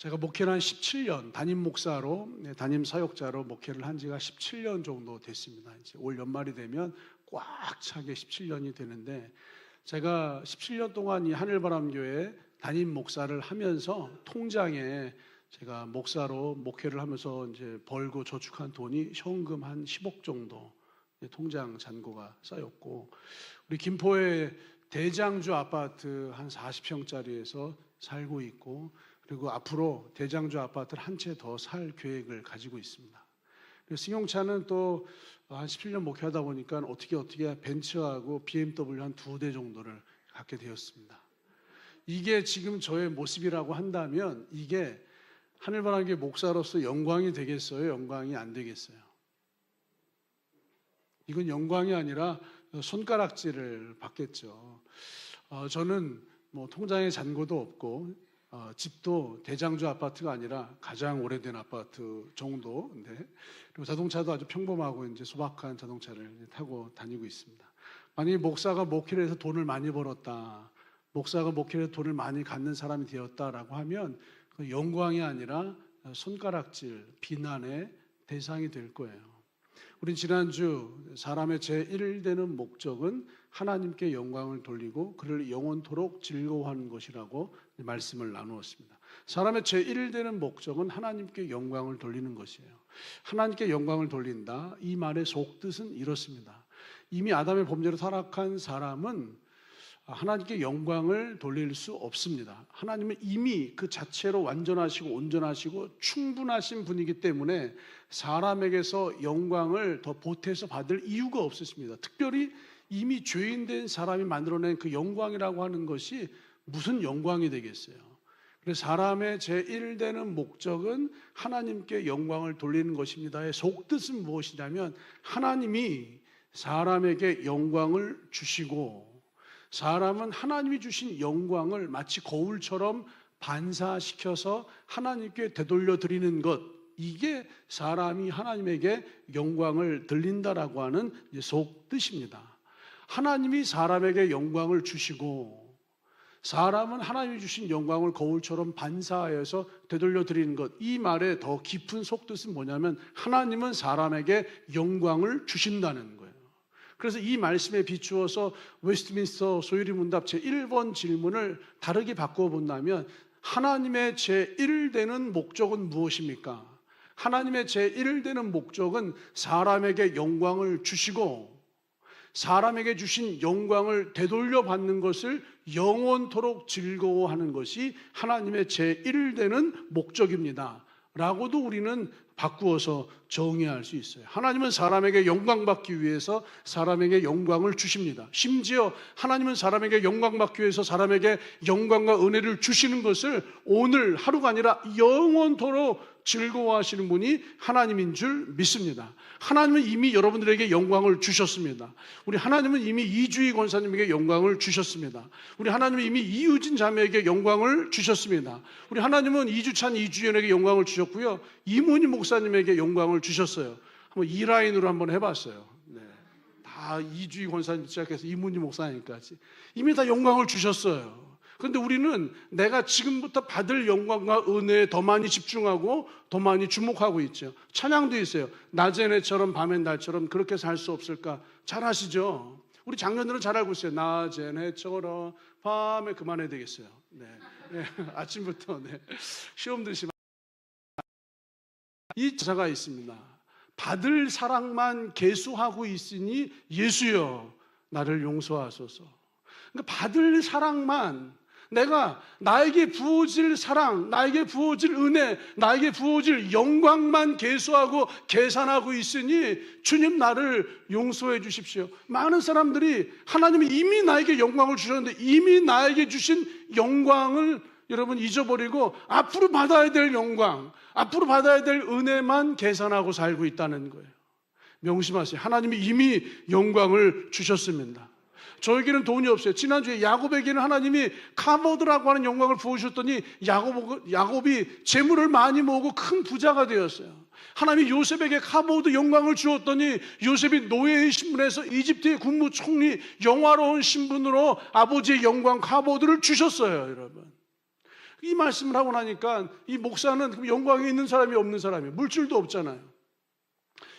제가 목회를 한 17년, 담임 목사로, 담임 사역자로 목회를 한 지가 17년 정도 됐습니다. 이제 올 연말이 되면 꽉 차게 17년이 되는데, 제가 17년 동안 이 하늘바람교회 담임 목사를 하면서 통장에 제가 목사로 목회를 하면서 이제 벌고 저축한 돈이 현금 한 10억 정도 통장 잔고가 쌓였고, 우리 김포의 대장주 아파트 한 40평짜리에서 살고 있고, 그리고 앞으로 대장주 아파트를 한 채 더 살 계획을 가지고 있습니다. 승용차는 또 한 17년 목회하다 보니까 어떻게 벤츠하고 BMW 한 2대 정도를 갖게 되었습니다. 이게 지금 저의 모습이라고 한다면 이게 하늘바람교회 목사로서 영광이 되겠어요? 영광이 안 되겠어요? 이건 영광이 아니라 손가락질을 받겠죠. 저는 뭐 통장에 잔고도 없고 집도 대장주 아파트가 아니라 가장 오래된 아파트 정도인데, 그리고 자동차도 아주 평범하고 이제 소박한 자동차를 타고 다니고 있습니다. 만약에 목사가 목회를 해서 돈을 많이 벌었다, 목사가 목회를 해서 돈을 많이 갖는 사람이 되었다라고 하면 그 영광이 아니라 손가락질, 비난의 대상이 될 거예요. 우린 지난주 사람의 제1되는 목적은 하나님께 영광을 돌리고 그를 영원토록 즐거워하는 것이라고 말씀을 나누었습니다. 사람의 제1되는 목적은 하나님께 영광을 돌리는 것이에요. 하나님께 영광을 돌린다, 이 말의 속뜻은 이렇습니다. 이미 아담의 범죄로 타락한 사람은 하나님께 영광을 돌릴 수 없습니다. 하나님은 이미 그 자체로 완전하시고 온전하시고 충분하신 분이기 때문에 사람에게서 영광을 더 보태서 받을 이유가 없으십니다. 특별히 이미 죄인된 사람이 만들어낸 그 영광이라고 하는 것이 무슨 영광이 되겠어요? 그래서 사람의 제1되는 목적은 하나님께 영광을 돌리는 것입니다의 속뜻은 무엇이냐면, 하나님이 사람에게 영광을 주시고 사람은 하나님이 주신 영광을 마치 거울처럼 반사시켜서 하나님께 되돌려 드리는 것, 이게 사람이 하나님에게 영광을 돌린다라고 하는 속뜻입니다. 하나님이 사람에게 영광을 주시고 사람은 하나님이 주신 영광을 거울처럼 반사하여서 되돌려 드리는 것, 이 말의 더 깊은 속뜻은 뭐냐면 하나님은 사람에게 영광을 주신다는 거예요. 그래서 이 말씀에 비추어서 웨스트민스터 소유리 문답 제1번 질문을 다르게 바꾸어 본다면, 하나님의 제1되는 목적은 무엇입니까? 하나님의 제1되는 목적은 사람에게 영광을 주시고 사람에게 주신 영광을 되돌려 받는 것을 영원토록 즐거워하는 것이 하나님의 제1되는 목적입니다 라고도 우리는 바꾸어서 정의할 수 있어요. 하나님은 사람에게 영광 받기 위해서 사람에게 영광을 주십니다. 심지어 하나님은 사람에게 영광 받기 위해서 사람에게 영광과 은혜를 주시는 것을 오늘 하루가 아니라 영원토록 즐거워하시는 분이 하나님인 줄 믿습니다. 하나님은 이미 여러분들에게 영광을 주셨습니다. 우리 하나님은 이미 이주희 권사님에게 영광을 주셨습니다. 우리 하나님은 이미 이유진 자매에게 영광을 주셨습니다. 우리 하나님은 이주찬 이주연에게 영광을 주셨고요, 이문희 목사님에게 영광을 주셨어요. 한번 이 라인으로 한번 해봤어요. 네. 다 이주희 권사님 시작해서 이문희 목사님까지 이미 다 영광을 주셨어요. 그런데 우리는 내가 지금부터 받을 영광과 은혜에 더 많이 집중하고 더 많이 주목하고 있죠. 찬양도 있어요. 낮의 해처럼 밤의 달처럼 그렇게 살 수 없을까? 잘 아시죠? 우리 장년들은 잘 알고 있어요. 낮의 해처럼 밤에 그만해야 되겠어요. 네. 네. 아침부터 시험 드시면 이 자가 있습니다. 받을 사랑만 계수하고 있으니 예수여 나를 용서하소서. 그러니까 받을 사랑만, 내가 나에게 부어질 사랑, 나에게 부어질 은혜, 나에게 부어질 영광만 계수하고 계산하고 있으니 주님 나를 용서해 주십시오. 많은 사람들이 하나님이 이미 나에게 영광을 주셨는데 이미 나에게 주신 영광을 여러분 잊어버리고 앞으로 받아야 될 영광, 앞으로 받아야 될 은혜만 계산하고 살고 있다는 거예요. 명심하세요. 하나님이 이미 영광을 주셨습니다. 저에게는 돈이 없어요. 지난주에 야곱에게는 하나님이 카보드라고 하는 영광을 부어주셨더니 야곱이 재물을 많이 모으고 큰 부자가 되었어요. 하나님이 요셉에게 카보드 영광을 주었더니 요셉이 노예의 신분에서 이집트의 국무총리 영화로운 신분으로 아버지의 영광 카보드를 주셨어요, 여러분. 이 말씀을 하고 나니까 이 목사는 그럼 영광이 있는 사람이 없는 사람이에요. 물질도 없잖아요.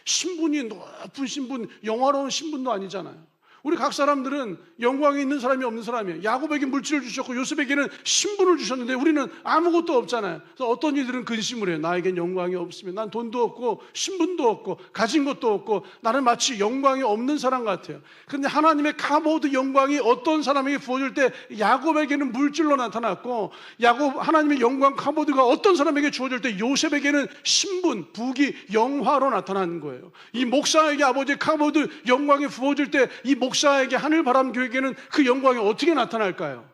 신분이 높은 신분, 영화로운 신분도 아니잖아요. 우리 각 사람들은 영광이 있는 사람이 없는 사람이에요. 야곱에게 물질을 주셨고 요셉에게는 신분을 주셨는데 우리는 아무것도 없잖아요. 그래서 어떤 이들은 근심을 해요. 나에겐 영광이 없으면 난 돈도 없고 신분도 없고 가진 것도 없고 나는 마치 영광이 없는 사람 같아요. 그런데 하나님의 카보드 영광이 어떤 사람에게 부어질 때 야곱에게는 물질로 나타났고 하나님의 영광 카보드가 어떤 사람에게 주어질 때 요셉에게는 신분, 부귀, 영화로 나타나는 거예요. 이 목사에게 아버지의 카보드 영광이 부어질 때 이 목사에게 하늘바람교회에게는 그 영광이 어떻게 나타날까요?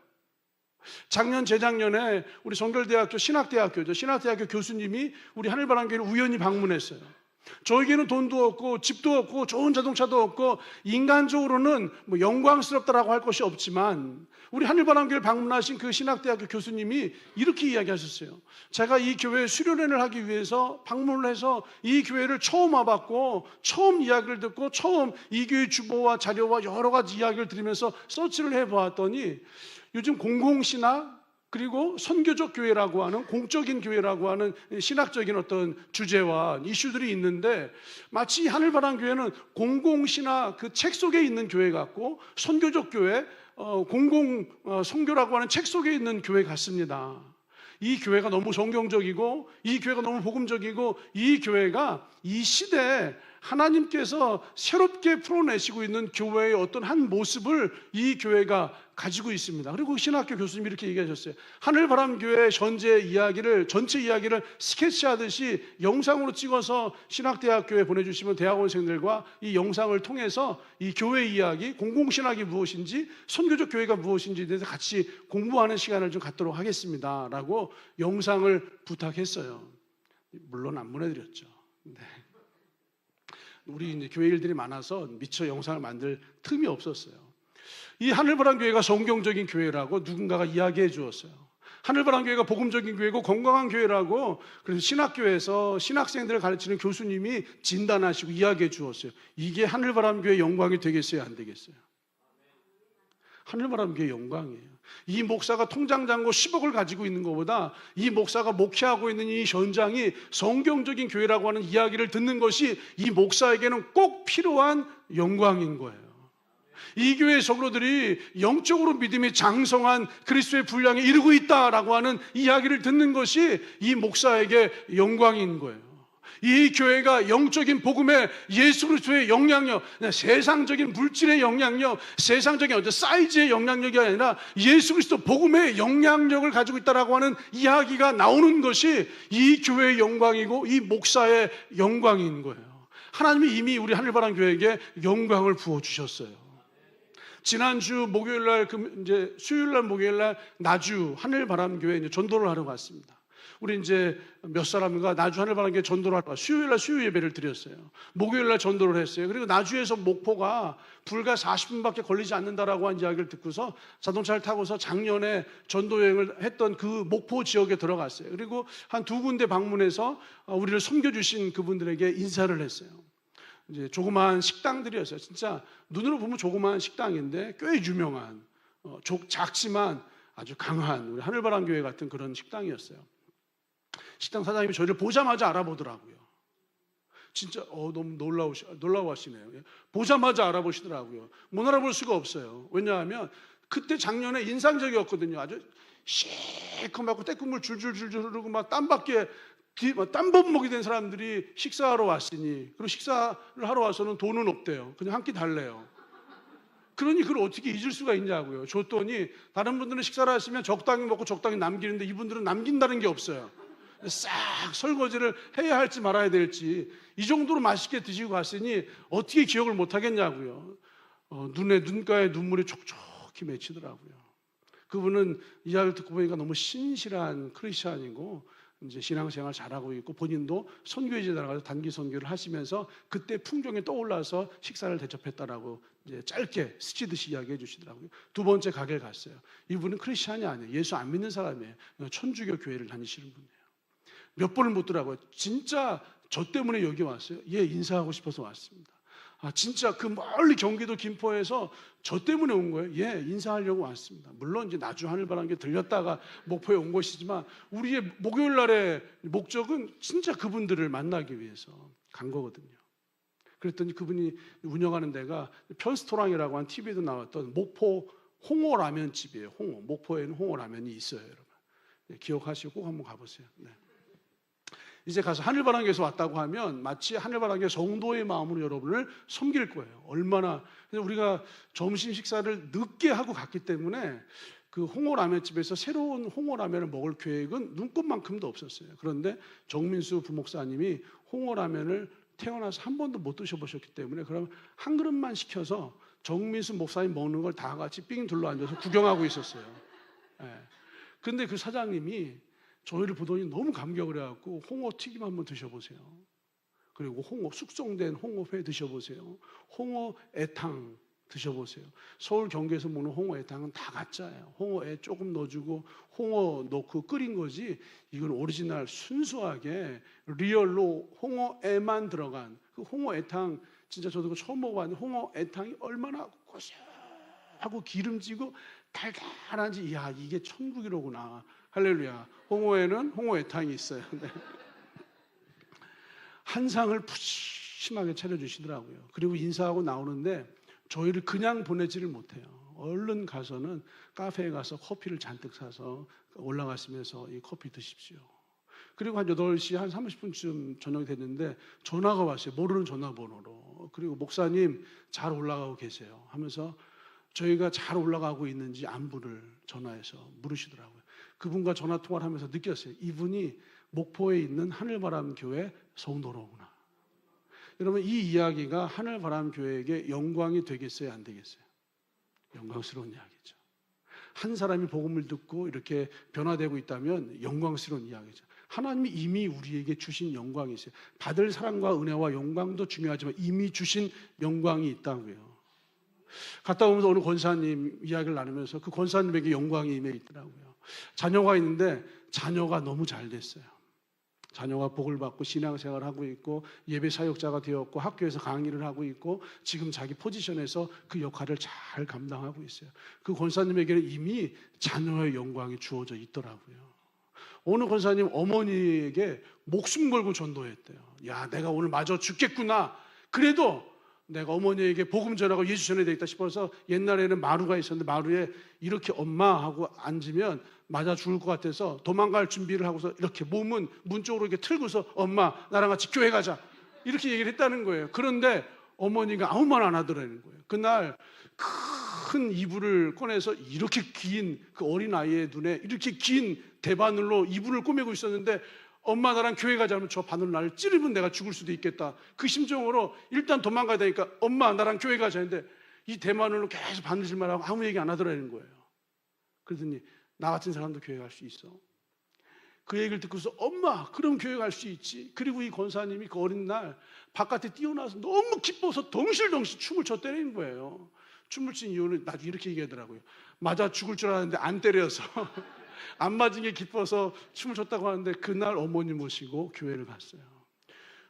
작년 재작년에 우리 성결대학교 신학대학교 교수님이 우리 하늘바람교회를 우연히 방문했어요. 저에게는 돈도 없고 집도 없고 좋은 자동차도 없고 인간적으로는 뭐 영광스럽다라고 할 것이 없지만 우리 하늘바람교회를 방문하신 그 신학대학교 교수님이 이렇게 이야기하셨어요. 제가 이 교회에 수련회를 하기 위해서 방문을 해서 이 교회를 처음 와봤고 처음 이야기를 듣고 처음 이 교회 주보와 자료와 여러 가지 이야기를 들으면서 서치를 해보았더니 요즘 공공신학 그리고 선교적 교회라고 하는 공적인 교회라고 하는 신학적인 어떤 주제와 이슈들이 있는데 마치 하늘바람교회는 공공신학 그 책 속에 있는 교회 같고 선교적 교회 공공 선교라고 하는 책 속에 있는 교회 같습니다. 이 교회가 너무 성경적이고 이 교회가 너무 복음적이고 이 교회가 이 시대에 하나님께서 새롭게 풀어내시고 있는 교회의 어떤 한 모습을 이 교회가 가지고 있습니다. 그리고 신학교 교수님이 이렇게 얘기하셨어요. 하늘바람교회 전체 이야기를 스케치하듯이 영상으로 찍어서 신학대학교에 보내주시면 대학원생들과 이 영상을 통해서 이 교회 이야기, 공공신학이 무엇인지 선교적 교회가 무엇인지에 대해서 같이 공부하는 시간을 좀 갖도록 하겠습니다 라고 영상을 부탁했어요. 물론 안 보내드렸죠. 네. 우리 이제 교회 일들이 많아서 미처 영상을 만들 틈이 없었어요. 이 하늘바람교회가 성경적인 교회라고 누군가가 이야기해 주었어요. 하늘바람교회가 복음적인 교회고 건강한 교회라고 그래서 신학교에서 신학생들을 가르치는 교수님이 진단하시고 이야기해 주었어요. 이게 하늘바람교회 영광이 되겠어요? 안 되겠어요? 하늘바람교회 영광이에요. 이 목사가 통장 잔고 10억을 가지고 있는 것보다 이 목사가 목회하고 있는 이 현장이 성경적인 교회라고 하는 이야기를 듣는 것이 이 목사에게는 꼭 필요한 영광인 거예요. 이 교회의 성도들이 영적으로 믿음이 장성한 그리스도의 분량에 이르고 있다라고 하는 이야기를 듣는 것이 이 목사에게 영광인 거예요. 이 교회가 영적인 복음의 예수 그리스도의 영향력, 세상적인 물질의 영향력, 세상적인 어떤 사이즈의 영향력이 아니라 예수 그리스도 복음의 영향력을 가지고 있다라고 하는 이야기가 나오는 것이 이 교회의 영광이고 이 목사의 영광인 거예요. 하나님이 이미 우리 하늘바람교회에게 영광을 부어주셨어요. 지난주 목요일날, 이제 수요일날, 목요일날 나주 하늘바람교회 이제 전도를 하러 갔습니다. 우리 이제 몇 사람과 나주 하늘바람교회 전도를 하러 수요일날 수요 예배를 드렸어요. 목요일날 전도를 했어요. 그리고 나주에서 목포가 불과 40분밖에 걸리지 않는다라고 한 이야기를 듣고서 자동차를 타고서 작년에 전도 여행을 했던 그 목포 지역에 들어갔어요. 그리고 한 두 군데 방문해서 우리를 섬겨주신 그분들에게 인사를 했어요. 이제 조그마한 식당들이었어요. 진짜 눈으로 보면 조그마한 식당인데 꽤 유명한 작지만 아주 강한 우리 하늘바람교회 같은 그런 식당이었어요. 식당 사장님이 저희를 보자마자 알아보더라고요. 진짜 너무 놀라워하시네요. 보자마자 알아보시더라고요. 못 알아볼 수가 없어요. 왜냐하면 그때 작년에 인상적이었거든요. 아주 시커멓고 떼국물 줄줄줄 흐르고 막 땀밖에 땀범벅이 된 사람들이 식사하러 왔으니, 그리고 식사를 하러 와서는 돈은 없대요. 그냥 한 끼 달래요. 그러니 그걸 어떻게 잊을 수가 있냐고요. 줬더니 다른 분들은 식사를 하시면 적당히 먹고 적당히 남기는데 이분들은 남긴다는 게 없어요. 싹 설거지를 해야 할지 말아야 될지 이 정도로 맛있게 드시고 갔으니 어떻게 기억을 못 하겠냐고요. 눈가에 눈물이 촉촉히 맺히더라고요. 그분은 이야기를 듣고 보니까 너무 신실한 크리스찬이고 이제 신앙생활 잘하고 있고 본인도 선교회에 나가서 단기 선교를 하시면서 그때 풍경이 떠올라서 식사를 대접했다라고 이제 짧게 스치듯이 이야기해 주시더라고요. 두 번째 가게를 갔어요. 이분은 크리스찬이 아니에요. 예수 안 믿는 사람이에요. 천주교 교회를 다니시는 분이에요. 몇 번을 묻더라고요. 진짜 저 때문에 여기 왔어요? 예, 인사하고 싶어서 왔습니다. 진짜 그 멀리 경기도 김포에서 저 때문에 온 거예요. 예, 인사하려고 왔습니다. 물론 이제 나주 하늘바람교회 들렸다가 목포에 온 것이지만 우리의 목요일 날의 목적은 진짜 그분들을 만나기 위해서 간 거거든요. 그랬더니 그분이 운영하는 데가 편스토랑이라고 한 TV에도 나왔던 목포 홍어라면집이에요. 홍어. 목포에는 홍어라면이 있어요, 여러분. 네, 기억하시고 꼭 한번 가보세요. 네. 이제 가서 하늘바람교에서 왔다고 하면 마치 하늘바람교회 성도의 마음으로 여러분을 섬길 거예요. 얼마나 우리가 점심 식사를 늦게 하고 갔기 때문에 그 홍어라면집에서 새로운 홍어라면을 먹을 계획은 눈꼽만큼도 없었어요. 그런데 정민수 부목사님이 홍어라면을 태어나서 한 번도 못 드셔보셨기 때문에 그럼 한 그릇만 시켜서 정민수 목사님 먹는 걸 다 같이 삥 둘러앉아서 구경하고 있었어요. 그런데 그 사장님이 저희를 보더니 너무 감격을 해갖고 홍어 튀김 한번 드셔보세요. 그리고 홍어 숙성된 홍어회 드셔보세요. 홍어 애탕 드셔보세요. 서울 경기에서 먹는 홍어 애탕은 다 가짜예요. 홍어에 조금 넣어주고 홍어 넣고 끓인 거지 이건 오리지널 순수하게 리얼로 홍어에만 들어간 그 홍어 애탕 진짜 저도 처음 먹어봤는데 홍어 애탕이 얼마나 고소하고 기름지고 달달한지 이야 이게 천국이로구나. 할렐루야. 홍어에는 홍어 애탕이 있어요. 네. 한 상을 푸짐하게 차려주시더라고요. 그리고 인사하고 나오는데 저희를 그냥 보내지를 못해요. 얼른 가서는 카페에 가서 커피를 잔뜩 사서 올라가시면서 이 커피 드십시오. 그리고 한 8시 한 30분쯤 저녁이 됐는데 전화가 왔어요. 모르는 전화번호로. 그리고 목사님 잘 올라가고 계세요 하면서 저희가 잘 올라가고 있는지 안부를 전화해서 물으시더라고요. 그분과 전화통화를 하면서 느꼈어요. 이분이 목포에 있는 하늘바람교회 성도로구나. 여러분 이 이야기가 하늘바람교회에게 영광이 되겠어요? 안 되겠어요? 영광스러운 이야기죠. 한 사람이 복음을 듣고 이렇게 변화되고 있다면 영광스러운 이야기죠. 하나님이 이미 우리에게 주신 영광이 있어요. 받을 사랑과 은혜와 영광도 중요하지만 이미 주신 영광이 있다고요. 갔다 오면서 어느 권사님 이야기를 나누면서 그 권사님에게 영광이 임해 있더라고요. 자녀가 있는데 자녀가 너무 잘 됐어요. 자녀가 복을 받고 신앙생활을 하고 있고 예배 사역자가 되었고 학교에서 강의를 하고 있고 지금 자기 포지션에서 그 역할을 잘 감당하고 있어요. 그 권사님에게는 이미 자녀의 영광이 주어져 있더라고요. 어느 권사님 어머니에게 목숨 걸고 전도했대요. 야, 내가 오늘 마저 죽겠구나. 그래도 내가 어머니에게 복음 전하고 예수 전해야 되겠다 싶어서 옛날에는 마루가 있었는데 마루에 이렇게 엄마 하고 앉으면 맞아 죽을 것 같아서 도망갈 준비를 하고서 이렇게 몸은 문 쪽으로 이렇게 틀고서 엄마 나랑 같이 교회 가자 이렇게 얘기를 했다는 거예요. 그런데 어머니가 아무 말 안 하더라는 거예요. 그날 큰 이불을 꺼내서 이렇게 긴 그 어린 아이의 눈에 이렇게 긴 대바늘로 이불을 꼬매고 있었는데 엄마 나랑 교회 가자 하면 저 바늘 나를 찌르면 내가 죽을 수도 있겠다. 그 심정으로 일단 도망가야 되니까 엄마 나랑 교회 가자 했는데 이 대바늘로 계속 바느질만 하고 아무 얘기 안 하더라는 거예요. 그러더니 나 같은 사람도 교회 갈 수 있어? 그 얘기를 듣고서 엄마 그럼 교회 갈 수 있지. 그리고 이 권사님이 그 어린 날 바깥에 뛰어나서 너무 기뻐서 덩실덩실 춤을 춰 때리는 거예요. 춤을 춘 이유는 나도 이렇게 얘기하더라고요. 맞아 죽을 줄 알았는데 안 때려서 안 맞은 게 기뻐서 춤을 췄다고 하는데 그날 어머니 모시고 교회를 갔어요.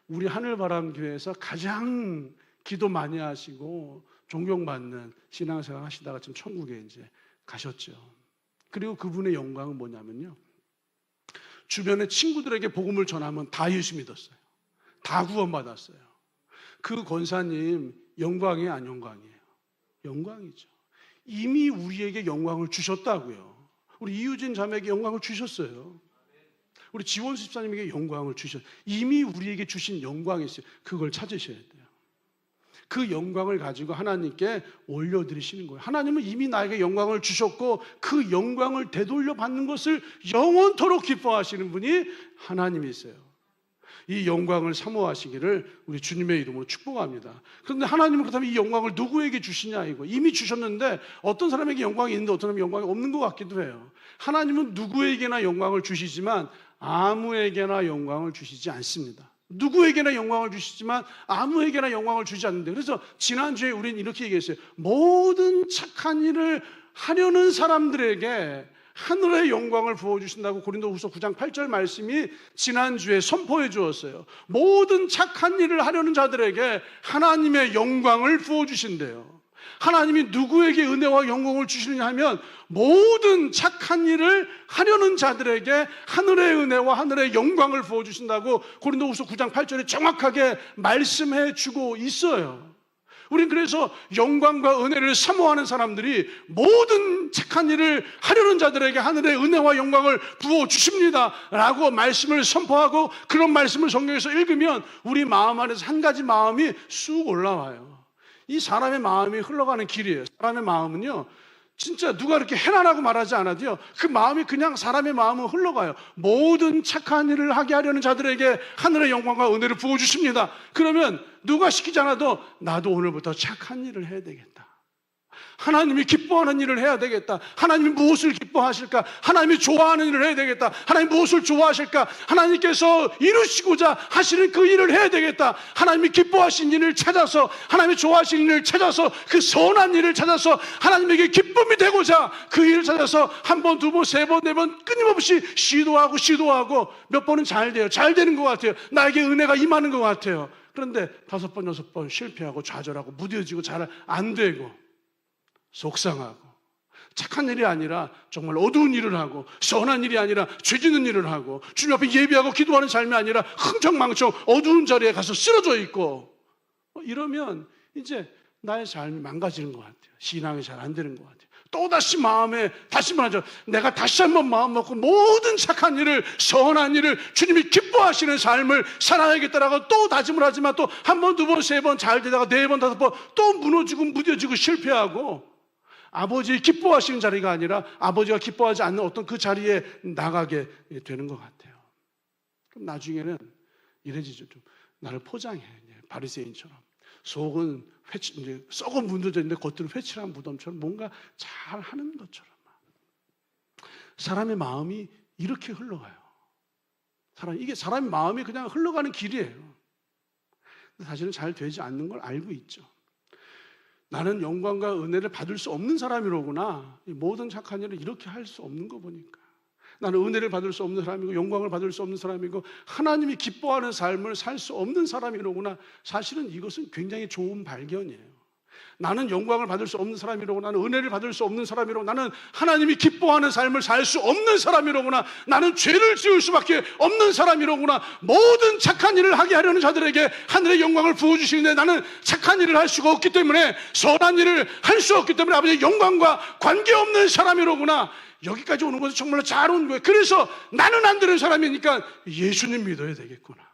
우리 하늘바람교회에서 가장 기도 많이 하시고 존경받는 신앙생활 하시다가 지금 천국에 이제 가셨죠. 그리고 그분의 영광은 뭐냐면요. 주변의 친구들에게 복음을 전하면 다 예수 믿었어요. 다 구원받았어요. 그 권사님 영광이 안 영광이에요? 영광이죠. 이미 우리에게 영광을 주셨다고요. 우리 이유진 자매에게 영광을 주셨어요. 우리 지원수 집사님에게 영광을 주셨어요. 이미 우리에게 주신 영광이 있어요. 그걸 찾으셔야 돼요. 그 영광을 가지고 하나님께 올려드리시는 거예요. 하나님은 이미 나에게 영광을 주셨고 그 영광을 되돌려 받는 것을 영원토록 기뻐하시는 분이 하나님이세요. 이 영광을 사모하시기를 우리 주님의 이름으로 축복합니다. 그런데 하나님은 그렇다면 이 영광을 누구에게 주시냐 이거. 이미 주셨는데 어떤 사람에게 영광이 있는데 어떤 사람에게 영광이 없는 것 같기도 해요. 하나님은 누구에게나 영광을 주시지만 아무에게나 영광을 주시지 않습니다. 누구에게나 영광을 주시지만 아무에게나 영광을 주지 않는데, 그래서 지난주에 우리는 이렇게 얘기했어요. 모든 착한 일을 하려는 사람들에게 하늘의 영광을 부어주신다고 고린도후서 9장 8절 말씀이 지난주에 선포해 주었어요. 모든 착한 일을 하려는 자들에게 하나님의 영광을 부어주신대요. 하나님이 누구에게 은혜와 영광을 주시느냐 하면 모든 착한 일을 하려는 자들에게 하늘의 은혜와 하늘의 영광을 부어주신다고 고린도후서 9장 8절에 정확하게 말씀해 주고 있어요. 우린 그래서 영광과 은혜를 사모하는 사람들이 모든 착한 일을 하려는 자들에게 하늘의 은혜와 영광을 부어주십니다 라고 말씀을 선포하고, 그런 말씀을 성경에서 읽으면 우리 마음 안에서 한 가지 마음이 쑥 올라와요. 이 사람의 마음이 흘러가는 길이에요. 사람의 마음은요, 진짜 누가 이렇게 해라라고 말하지 않아도요, 그 마음이 그냥 사람의 마음은 흘러가요. 모든 착한 일을 하게 하려는 자들에게 하늘의 영광과 은혜를 부어주십니다. 그러면 누가 시키지 않아도 나도 오늘부터 착한 일을 해야 되겠다. 하나님이 기뻐하는 일을 해야 되겠다. 하나님이 무엇을 기뻐하실까? 하나님이 좋아하는 일을 해야 되겠다. 하나님 무엇을 좋아하실까? 하나님께서 이루시고자 하시는 그 일을 해야 되겠다. 하나님이 기뻐하신 일을 찾아서, 하나님이 좋아하시는 일을 찾아서, 그 선한 일을 찾아서 하나님에게 기쁨이 되고자 그 일을 찾아서 한 번, 두 번, 세 번, 네 번 끊임없이 시도하고 몇 번은 잘 돼요. 잘 되는 것 같아요. 나에게 은혜가 임하는 것 같아요. 그런데 5번, 6번 실패하고 좌절하고 무뎌지고 잘 안 되고 속상하고, 착한 일이 아니라 정말 어두운 일을 하고, 선한 일이 아니라 죄 짓는 일을 하고, 주님 앞에 예배하고 기도하는 삶이 아니라 흥청망청 어두운 자리에 가서 쓰러져 있고, 이러면 이제 나의 삶이 망가지는 것 같아요. 신앙이 잘 안 되는 것 같아요. 또다시 마음에 다시 말하죠. 내가 다시 한번 마음 먹고 모든 착한 일을, 선한 일을, 주님이 기뻐하시는 삶을 살아야겠다라고 또 다짐을 하지만 또 한 번, 두 번, 세 번 잘 되다가 4번, 5번 또 무너지고 무뎌지고 실패하고, 아버지 기뻐하시는 자리가 아니라 아버지가 기뻐하지 않는 어떤 그 자리에 나가게 되는 것 같아요. 그럼 나중에는 이래지죠. 좀 나를 포장해, 바리새인처럼. 속은 이제 썩은 문드져 있는데 겉으로 회칠한 무덤처럼 뭔가 잘 하는 것처럼. 사람의 마음이 이렇게 흘러가요. 이게 사람의 마음이 그냥 흘러가는 길이에요. 사실은 잘 되지 않는 걸 알고 있죠. 나는 영광과 은혜를 받을 수 없는 사람이로구나. 모든 착한 일을 이렇게 할 수 없는 거 보니까. 나는 은혜를 받을 수 없는 사람이고 영광을 받을 수 없는 사람이고 하나님이 기뻐하는 삶을 살 수 없는 사람이로구나. 사실은 이것은 굉장히 좋은 발견이에요. 나는 영광을 받을 수 없는 사람이로구나. 나는 은혜를 받을 수 없는 사람이로구나. 나는 하나님이 기뻐하는 삶을 살 수 없는 사람이로구나. 나는 죄를 지을 수밖에 없는 사람이로구나. 모든 착한 일을 하게 하려는 자들에게 하늘의 영광을 부어주시는데 나는 착한 일을 할 수가 없기 때문에, 선한 일을 할 수 없기 때문에 아버지의 영광과 관계없는 사람이로구나. 여기까지 오는 것은 정말로 잘 온 거예요. 그래서 나는 안 되는 사람이니까 예수님 믿어야 되겠구나.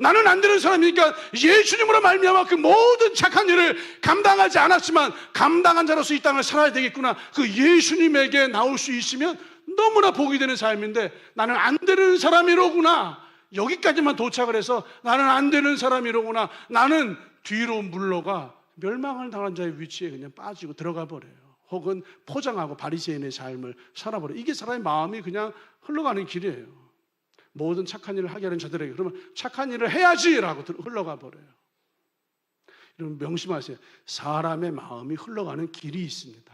나는 안 되는 사람이니까 예수님으로 말미암아 그 모든 착한 일을 감당하지 않았지만 감당한 자로서 이 땅을 살아야 되겠구나. 그 예수님에게 나올 수 있으면 너무나 복이 되는 삶인데, 나는 안 되는 사람이로구나. 여기까지만 도착을 해서 나는 안 되는 사람이로구나. 나는 뒤로 물러가 멸망을 당한 자의 위치에 그냥 빠지고 들어가 버려요. 혹은 포장하고 바리새인의 삶을 살아버려요. 이게 사람의 마음이 그냥 흘러가는 길이에요. 모든 착한 일을 하게 하는 자들에게 그러면 착한 일을 해야지라고 흘러가 버려요. 여러분 명심하세요. 사람의 마음이 흘러가는 길이 있습니다.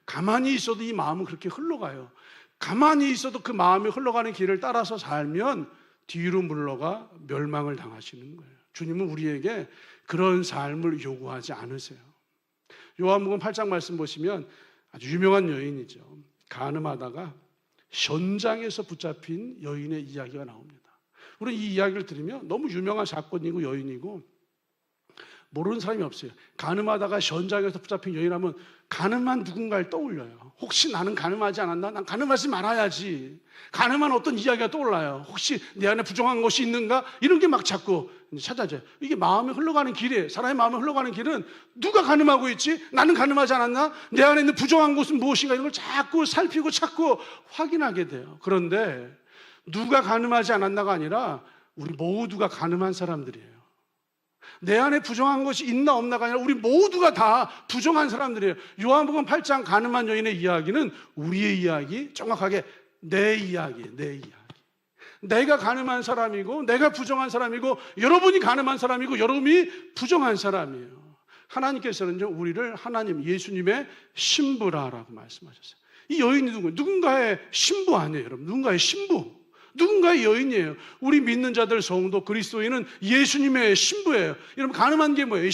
가만히 있어도 이 마음은 그렇게 흘러가요. 가만히 있어도 그 마음이 흘러가는 길을 따라서 살면 뒤로 물러가 멸망을 당하시는 거예요. 주님은 우리에게 그런 삶을 요구하지 않으세요. 요한복음 8장 말씀 보시면 아주 유명한 여인이죠. 간음하다가 현장에서 붙잡힌 여인의 이야기가 나옵니다. 우리는 이 이야기를 들으면 너무 유명한 사건이고 여인이고 모르는 사람이 없어요. 간음하다가 현장에서 붙잡힌 여인하면 간음한 누군가를 떠올려요. 혹시 나는 간음하지 않았나? 난 간음하지 말아야지. 간음한 어떤 이야기가 떠올라요. 혹시 내 안에 부정한 것이 있는가? 이런 게 막 자꾸 찾아져요. 이게 마음이 흘러가는 길이에요. 사람의 마음이 흘러가는 길은 누가 간음하고 있지? 나는 간음하지 않았나? 내 안에 있는 부정한 것은 무엇인가? 이런 걸 자꾸 살피고 찾고 확인하게 돼요. 그런데 누가 간음하지 않았나가 아니라 우리 모두가 간음한 사람들이에요. 내 안에 부정한 것이 있나 없나가 아니라 우리 모두가 다 부정한 사람들이에요. 요한복음 8장 간음한 여인의 이야기는 우리의 이야기, 정확하게 내 이야기. 내가 간음한 사람이고 내가 부정한 사람이고 여러분이 간음한 사람이고 여러분이 부정한 사람이에요. 하나님께서는요 우리를 하나님 예수님의 신부라라고 말씀하셨어요. 이 여인이 누구예요? 누군가의 신부 아니에요, 여러분. 누군가의 신부, 누군가의 여인이에요. 우리 믿는 자들 성도 그리스도인은 예수님의 신부예요. 여러분, 가늠한 게 뭐예요?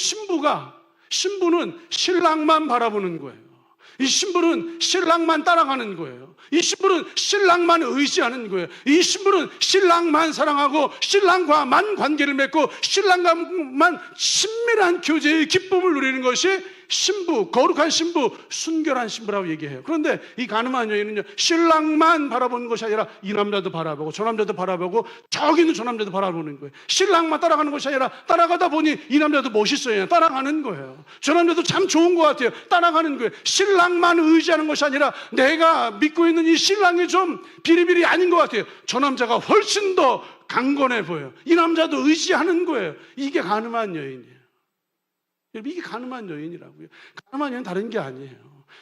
신부는 신랑만 바라보는 거예요. 이 신부는 신랑만 따라가는 거예요. 이 신부는 신랑만 의지하는 거예요. 이 신부는 신랑만 사랑하고 신랑과만 관계를 맺고 신랑과만 친밀한 교제의 기쁨을 누리는 것이 신부, 거룩한 신부, 순결한 신부라고 얘기해요. 그런데 이 가늠한 여인은요, 신랑만 바라보는 것이 아니라 이 남자도 바라보고 저 남자도 바라보고 저기 있는 저 남자도 바라보는 거예요. 신랑만 따라가는 것이 아니라 따라가다 보니 이 남자도 멋있어요. 따라가는 거예요. 저 남자도 참 좋은 것 같아요. 따라가는 거예요. 신랑만 의지하는 것이 아니라 내가 믿고 있는 이 신랑이 좀 비리비리 아닌 것 같아요. 저 남자가 훨씬 더 강건해 보여요. 이 남자도 의지하는 거예요. 이게 가늠한 여인이에요. 이게 가늠한 여인이라고요. 가늠한 여인은 다른 게 아니에요.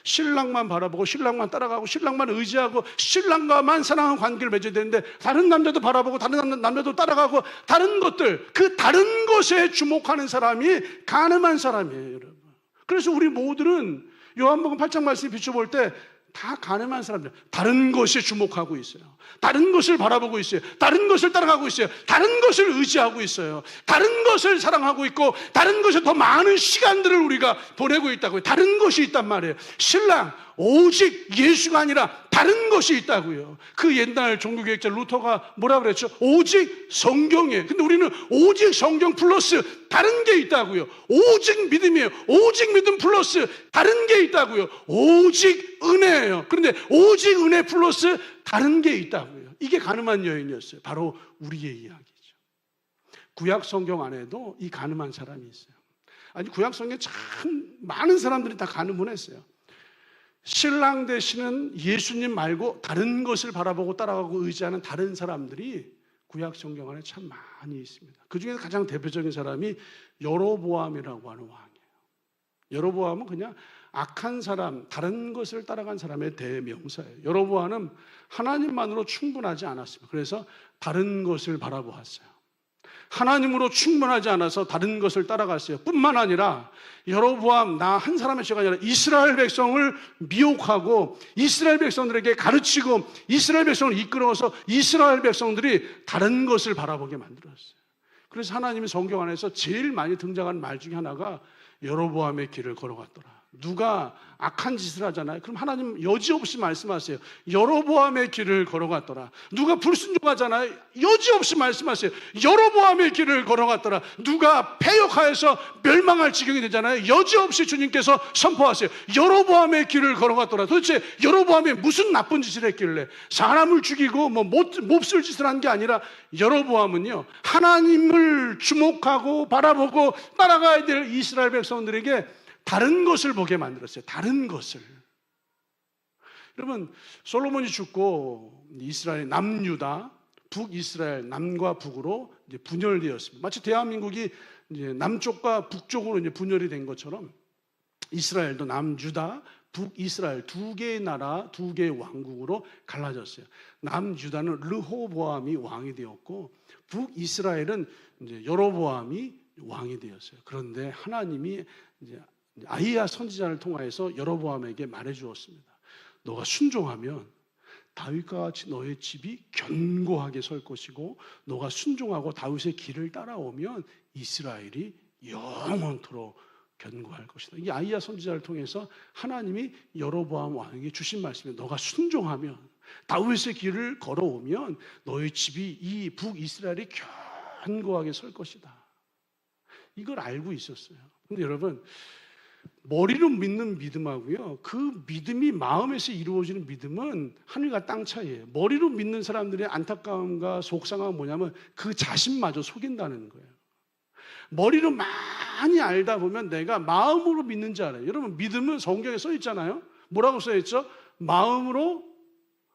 신랑만 바라보고 신랑만 따라가고 신랑만 의지하고 신랑과만 사랑하는 관계를 맺어야 되는데 다른 남자도 바라보고 다른 남자도 따라가고 다른 것들, 그 다른 것에 주목하는 사람이 가늠한 사람이에요, 여러분. 그래서 우리 모두는 요한복음 8장 말씀에 비춰볼 때 다 가늠한 사람들, 다른 것에 주목하고 있어요. 다른 것을 바라보고 있어요. 다른 것을 따라가고 있어요. 다른 것을 의지하고 있어요. 다른 것을 사랑하고 있고 다른 것에 더 많은 시간들을 우리가 보내고 있다고요. 다른 것이 있단 말이에요. 신랑, 오직 예수가 아니라 다른 것이 있다고요. 그 옛날 종교개혁자 루터가 뭐라 그랬죠? 오직 성경이에요. 근데 우리는 오직 성경 플러스 다른 게 있다고요. 오직 믿음이에요. 오직 믿음 플러스 다른 게 있다고요. 오직 은혜예요. 그런데 오직 은혜 플러스 다른 게 있다고요. 이게 가늠한 여인이었어요. 바로 우리의 이야기죠. 구약 성경 안에도 이 가늠한 사람이 있어요. 아니, 구약 성경에 참 많은 사람들이 다 가늠을 했어요. 신랑 되시는 예수님 말고 다른 것을 바라보고 따라가고 의지하는 다른 사람들이 구약 성경 안에 참 많이 있습니다. 그 중에서 가장 대표적인 사람이 여로보암이라고 하는 왕이에요. 여로보암은 그냥 악한 사람, 다른 것을 따라간 사람의 대명사예요. 여로보암은 하나님만으로 충분하지 않았습니다. 그래서 다른 것을 바라보았어요. 하나님으로 충분하지 않아서 다른 것을 따라갔어요. 뿐만 아니라 여로보암, 나 한 사람의 죄가 아니라 이스라엘 백성을 미혹하고 이스라엘 백성들에게 가르치고 이스라엘 백성을 이끌어서 이스라엘 백성들이 다른 것을 바라보게 만들었어요. 그래서 하나님이 성경 안에서 제일 많이 등장하는 말 중에 하나가 여로보암의 길을 걸어갔더라. 누가 악한 짓을 하잖아요. 그럼 하나님 여지없이 말씀하세요. 여로보암의 길을 걸어갔더라. 누가 불순종하잖아요. 여지없이 말씀하세요. 여로보암의 길을 걸어갔더라. 누가 패역하여서 멸망할 지경이 되잖아요. 여지없이 주님께서 선포하세요. 여로보암의 길을 걸어갔더라. 도대체 여로보암이 무슨 나쁜 짓을 했길래 사람을 죽이고 몹쓸 짓을 한 게 아니라 여로보암은요, 하나님을 주목하고 바라보고 따라가야 될 이스라엘 백성들에게 다른 것을 보게 만들었어요. 다른 것을. 여러분, 솔로몬이 죽고 이스라엘 남유다, 북이스라엘 남과 북으로 이제 분열되었습니다. 마치 대한민국이 이제 남쪽과 북쪽으로 이제 분열이 된 것처럼 이스라엘도 남유다, 북이스라엘 두 개의 나라, 두 개의 왕국으로 갈라졌어요. 남유다는 르호보암이 왕이 되었고 북이스라엘은 이제 여로보암이 왕이 되었어요. 그런데 하나님이 이제 아히야 선지자를 통하여서 여로보암에게 말해주었습니다. 너가 순종하면 다윗과 같이 너의 집이 견고하게 설 것이고 너가 순종하고 다윗의 길을 따라오면 이스라엘이 영원토록 견고할 것이다. 이 아히야 선지자를 통해서 하나님이 여로보암 왕에게 주신 말씀이에요. 너가 순종하면 다윗의 길을 걸어오면 너의 집이 이 북이스라엘이 견고하게 설 것이다. 이걸 알고 있었어요. 근데 여러분, 머리로 믿는 믿음하고요, 그 믿음이 마음에서 이루어지는 믿음은 하늘과 땅 차이예요. 머리로 믿는 사람들의 안타까움과 속상함은 뭐냐면 그 자신마저 속인다는 거예요. 머리로 많이 알다 보면 내가 마음으로 믿는지 알아요. 여러분, 믿음은 성경에 써 있잖아요. 뭐라고 써 있죠? 마음으로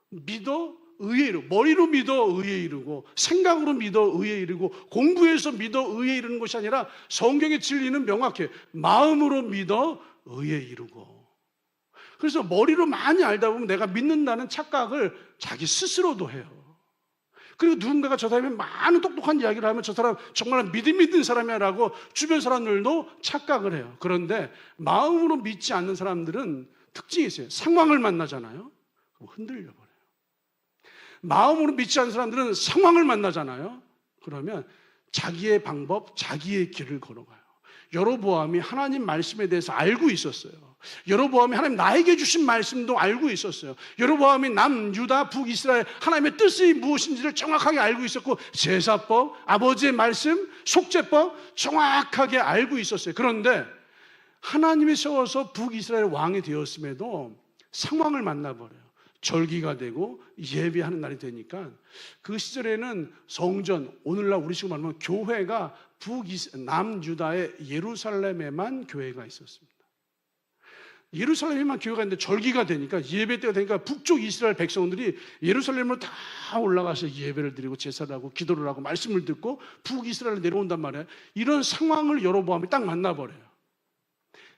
믿어 의에 이르고, 머리로 믿어 의에 이르고, 생각으로 믿어 의에 이르고, 공부해서 믿어 의에 이르는 것이 아니라 성경의 진리는 명확해요. 마음으로 믿어 의에 이르고. 그래서 머리로 많이 알다 보면 내가 믿는다는 착각을 자기 스스로도 해요. 그리고 누군가가 저 사람이 많은 똑똑한 이야기를 하면 저 사람 정말 믿음 있는 사람이라고 주변 사람들도 착각을 해요. 그런데 마음으로 믿지 않는 사람들은 특징이 있어요. 상황을 만나잖아요. 그럼 흔들려 버려요. 마음으로 믿지 않는 사람들은 상황을 만나잖아요. 그러면 자기의 방법, 자기의 길을 걸어가요. 여로보암이 하나님 말씀에 대해서 알고 있었어요. 여로보암이 하나님 나에게 주신 말씀도 알고 있었어요. 여로보암이 남유다 북이스라엘 하나님의 뜻이 무엇인지를 정확하게 알고 있었고, 제사법, 아버지의 말씀, 속죄법 정확하게 알고 있었어요. 그런데 하나님이 세워서 북이스라엘 왕이 되었음에도 상황을 만나버려요. 절기가 되고 예배하는 날이 되니까 그 시절에는 성전, 오늘날 우리식으로 말하면 교회가 남유다의 예루살렘에만 교회가 있었습니다. 예루살렘에만 교회가 있는데 절기가 되니까, 예배 때가 되니까 북쪽 이스라엘 백성들이 예루살렘으로 다 올라가서 예배를 드리고 제사를 하고 기도를 하고 말씀을 듣고 북이스라엘로 내려온단 말이에요. 이런 상황을 여로보암이 딱 만나버려요.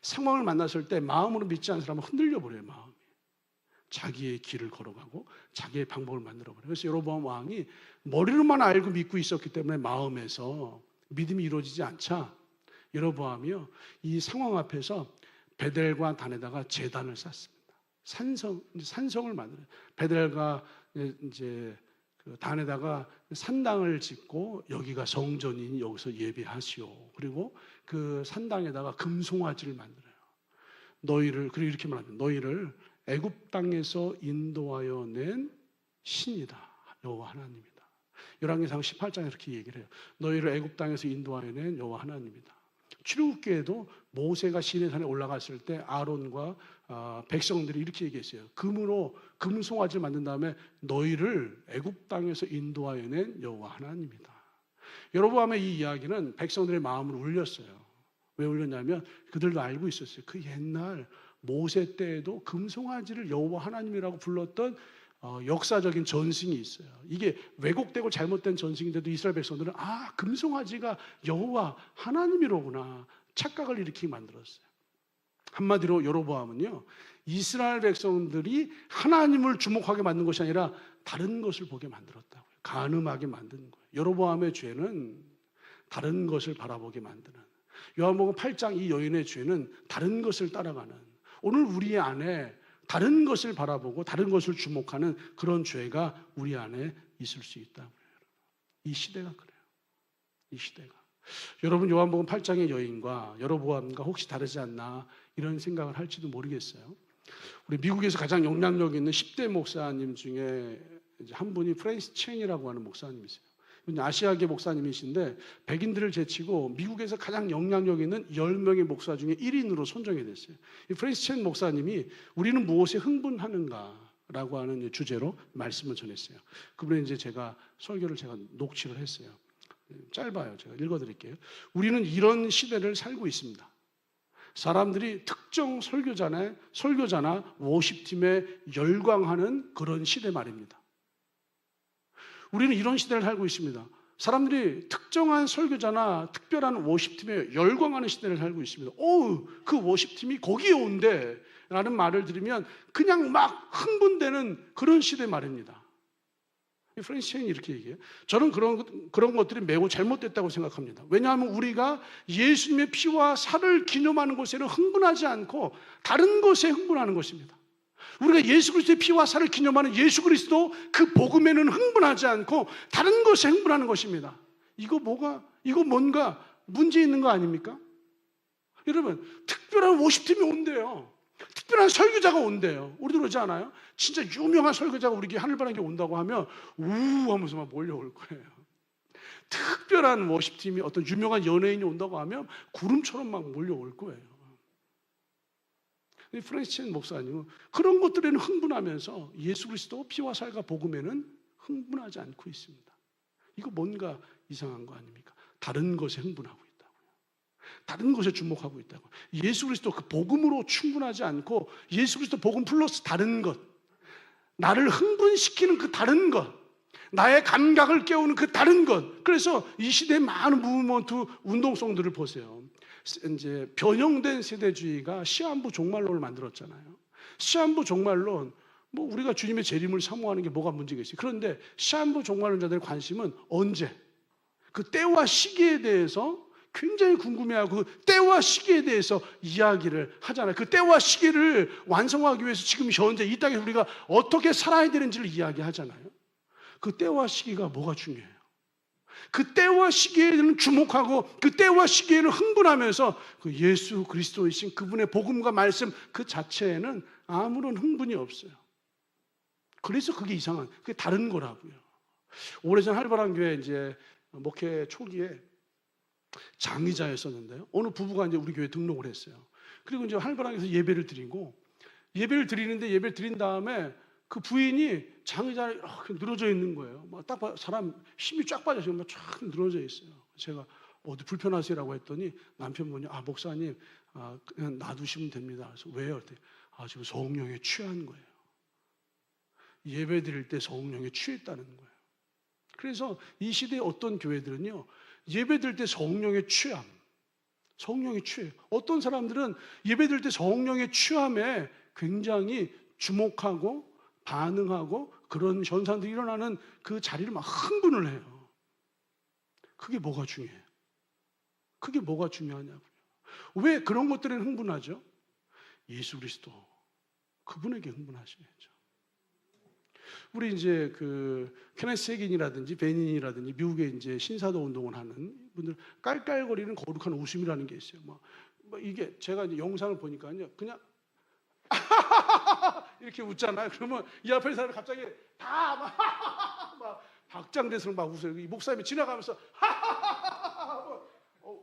상황을 만났을 때 마음으로 믿지 않는 사람은 흔들려 버려요. 마음이 자기의 길을 걸어가고 자기의 방법을 만들어버려요. 그래서 여로보암 왕이 머리로만 알고 믿고 있었기 때문에 마음에서 믿음이 이루어지지 않자 여로보암이요, 이 상황 앞에서 베델과 단에다가 제단을 쌓습니다. 산성을 만들어요. 베델과 이제 그 단에다가 산당을 짓고 여기가 성전이니 여기서 예배하시오. 그리고 그 산당에다가 금송아지를 만들어요. 그리고 이렇게 말합니다. 너희를 애굽 땅에서 인도하여 낸 신이다. 여호와 하나님이다. 열왕기상 18장에 이렇게 얘기를 해요. 너희를 애굽 땅에서 인도하여 낸 여호와 하나님이다. 출애굽기에도 모세가 시내산에 올라갔을 때 아론과 백성들이 이렇게 얘기했어요. 금송아지를 만든 다음에 너희를 애굽 땅에서 인도하여 낸 여호와 하나님이다. 여로보암의 이 이야기는 백성들의 마음을 울렸어요. 왜 울렸냐면 그들도 알고 있었어요. 그 옛날 모세 때에도 금송아지를 여호와 하나님이라고 불렀던 역사적인 전승이 있어요. 이게 왜곡되고 잘못된 전승인데도 이스라엘 백성들은 금송아지가 여호와 하나님이로구나 착각을 일으키게 만들었어요. 한마디로 여로보암은요, 이스라엘 백성들이 하나님을 주목하게 만든 것이 아니라 다른 것을 보게 만들었다고요. 간음하게 만든 거예요. 여로보암의 죄는 다른 것을 바라보게 만드는, 요한복음 8장 이 여인의 죄는 다른 것을 따라가는, 오늘 우리 안에 다른 것을 바라보고 다른 것을 주목하는 그런 죄가 우리 안에 있을 수 있다고요. 이 시대가 그래요. 이 시대가. 여러분, 요한복음 8장의 여인과 여로보암과 혹시 다르지 않나 이런 생각을 할지도 모르겠어요. 우리 미국에서 가장 영향력 있는 10대 목사님 중에 한 분이 프랜시스 첸이라고 하는 목사님이세요. 아시아계 목사님이신데 백인들을 제치고 미국에서 가장 영향력 있는 10명의 목사 중에 1인으로 선정이 됐어요. 이 프랜시스 첸 목사님이 우리는 무엇에 흥분하는가라고 하는 주제로 말씀을 전했어요. 그분에 이제 설교를 녹취를 했어요. 짧아요. 제가 읽어드릴게요. 우리는 이런 시대를 살고 있습니다. 사람들이 특정 설교자나 워십팀에 열광하는 그런 시대 말입니다. 우리는 이런 시대를 살고 있습니다. 사람들이 특정한 설교자나 특별한 워십팀에 열광하는 시대를 살고 있습니다. 그 워십팀이 거기에 온대 라는 말을 들으면 그냥 막 흥분되는 그런 시대 말입니다. 프랜시스 첸이 이렇게 얘기해요. 저는 그런 것들이 매우 잘못됐다고 생각합니다. 왜냐하면 우리가 예수님의 피와 살을 기념하는 것에는 흥분하지 않고 다른 것에 흥분하는 것입니다. 우리가 예수 그리스도의 피와 살을 기념하는 예수 그리스도 그 복음에는 흥분하지 않고 다른 것에 흥분하는 것입니다. 이거 뭔가 문제 있는 거 아닙니까? 여러분, 특별한 워십팀이 온대요. 특별한 설교자가 온대요. 우리도 그러지 않아요? 진짜 유명한 설교자가 우리 하늘바람에 온다고 하면 우우 하면서 막 몰려올 거예요. 특별한 워십팀이 어떤 유명한 연예인이 온다고 하면 구름처럼 막 몰려올 거예요. 프랜시스 첸 목사님은 그런 것들에는 흥분하면서 예수 그리스도 피와 살과 복음에는 흥분하지 않고 있습니다. 이거 뭔가 이상한 거 아닙니까? 다른 것에 흥분하고 있다고요. 다른 것에 주목하고 있다고. 예수 그리스도 그 복음으로 충분하지 않고 예수 그리스도 복음 플러스 다른 것, 나를 흥분시키는 그 다른 것, 나의 감각을 깨우는 그 다른 것. 그래서 이 시대의 많은 무브먼트 운동성들을 보세요. 이제 변형된 세대주의가 시한부 종말론을 만들었잖아요. 시한부 종말론, 우리가 주님의 재림을 사모하는 게 뭐가 문제겠어요. 그런데 시한부 종말론자들의 관심은 언제, 그 때와 시기에 대해서 굉장히 궁금해하고 그 때와 시기에 대해서 이야기를 하잖아요. 그 때와 시기를 완성하기 위해서 지금 현재 이 땅에서 우리가 어떻게 살아야 되는지를 이야기하잖아요. 그 때와 시기가 뭐가 중요해요? 그 때와 시기에는 주목하고 그 때와 시기에는 흥분하면서 그 예수 그리스도이신 그분의 복음과 말씀 그 자체에는 아무런 흥분이 없어요. 그래서 그게 이상한, 그게 다른 거라고요. 오래전 할바람 교회 이제 목회 초기에 장의자였었는데요. 어느 부부가 이제 우리 교회 등록을 했어요. 그리고 이제 할바람에서 예배를 드리고 예배를 드린 다음에 그 부인이 장의자에 이렇게 늘어져 있는 거예요. 막 딱 사람 힘이 쫙 빠져서 막 쫙 늘어져 있어요. 제가 어디 불편하세요라고 했더니 남편분이 목사님 그냥 놔두시면 됩니다. 그래서 왜요? 그랬더니 지금 성령에 취한 거예요. 예배 드릴 때 성령에 취했다는 거예요. 그래서 이 시대의 어떤 교회들은요, 예배 드릴 때 성령에 취함, 성령에 취해요. 어떤 사람들은 예배 드릴 때 성령에 취함에 굉장히 주목하고 반응하고 그런 현상들이 일어나는 그 자리를 막 흥분을 해요. 그게 뭐가 중요해요? 그게 뭐가 중요하냐고요. 왜 그런 것들에는 흥분하죠? 예수 그리스도 그분에게 흥분하셔야죠. 우리 이제 그 케네스 해긴이라든지 베닌이라든지 미국에 이제 신사도 운동을 하는 분들 깔깔거리는 거룩한 웃음이라는 게 있어요. 뭐 이게 제가 이제 영상을 보니까요, 그냥 이렇게 웃잖아요. 그러면 이 앞에 사람이 갑자기 다 막 박장대성 막 웃어요. 이 목사님이 지나가면서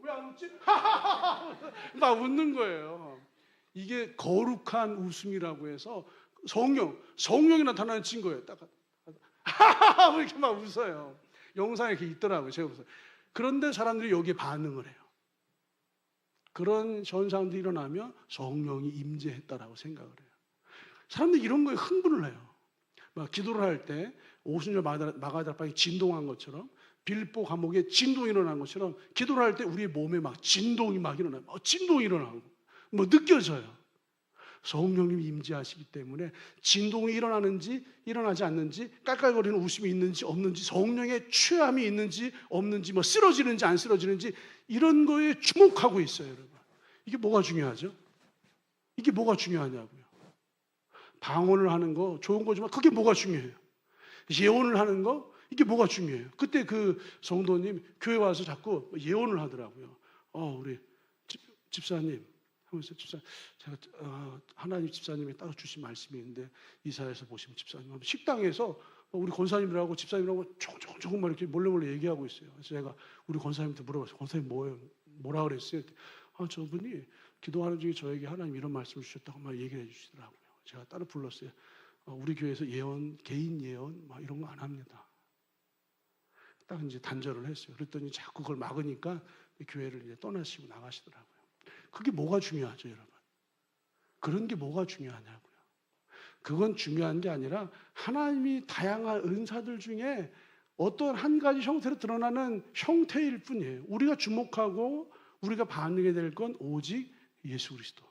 왜 안 웃지? 막 웃는 거예요. 이게 거룩한 웃음이라고 해서 성령이 나타나는 증거예요. 딱 이렇게 막 웃어요. 영상에 이렇게 있더라고요. 제가 보세요. 그런데 사람들이 여기에 반응을 해요. 그런 현상들이 일어나면 성령이 임재했다라고 생각을 해요. 사람들이 이런 거에 흥분을 해요. 막 기도를 할 때 오순절 마가다락방이 진동한 것처럼 빌보 감옥에 진동이 일어난 것처럼 기도를 할 때 우리의 몸에 막 진동이 막 일어나요. 진동이 일어나고 뭐 느껴져요. 성령님이 임재하시기 때문에 진동이 일어나는지 일어나지 않는지, 깔깔거리는 웃음이 있는지 없는지, 성령의 취함이 있는지 없는지, 뭐 쓰러지는지 안 쓰러지는지 이런 거에 주목하고 있어요, 여러분. 이게 뭐가 중요하죠? 이게 뭐가 중요하냐고요. 방언을 하는 거 좋은 거지만 그게 뭐가 중요해요? 예언을 하는 거 이게 뭐가 중요해요? 그때 그 성도님 교회 와서 자꾸 예언을 하더라고요. 우리 집사님 하면서 제가 하나님 집사님이 따로 주신 말씀이 있는데 이사해서 보시면 집사님 식당에서 우리 권사님들하고 집사님하고 조금만 이렇게 몰래 얘기하고 있어요. 그래서 제가 우리 권사님한테 물어봤어요. 권사님 뭐라 그랬어요? 저분이 기도하는 중에 저에게 하나님 이런 말씀을 주셨다고 막 얘기를 해주시더라고요. 제가 따로 불렀어요. 우리 교회에서 예언, 개인 예언 막 이런 거 안 합니다. 딱 이제 단절을 했어요. 그랬더니 자꾸 그걸 막으니까 교회를 이제 떠나시고 나가시더라고요. 그게 뭐가 중요하죠, 여러분? 그런 게 뭐가 중요하냐고요. 그건 중요한 게 아니라 하나님이 다양한 은사들 중에 어떤 한 가지 형태로 드러나는 형태일 뿐이에요. 우리가 주목하고 우리가 반응해야 될 건 오직 예수 그리스도.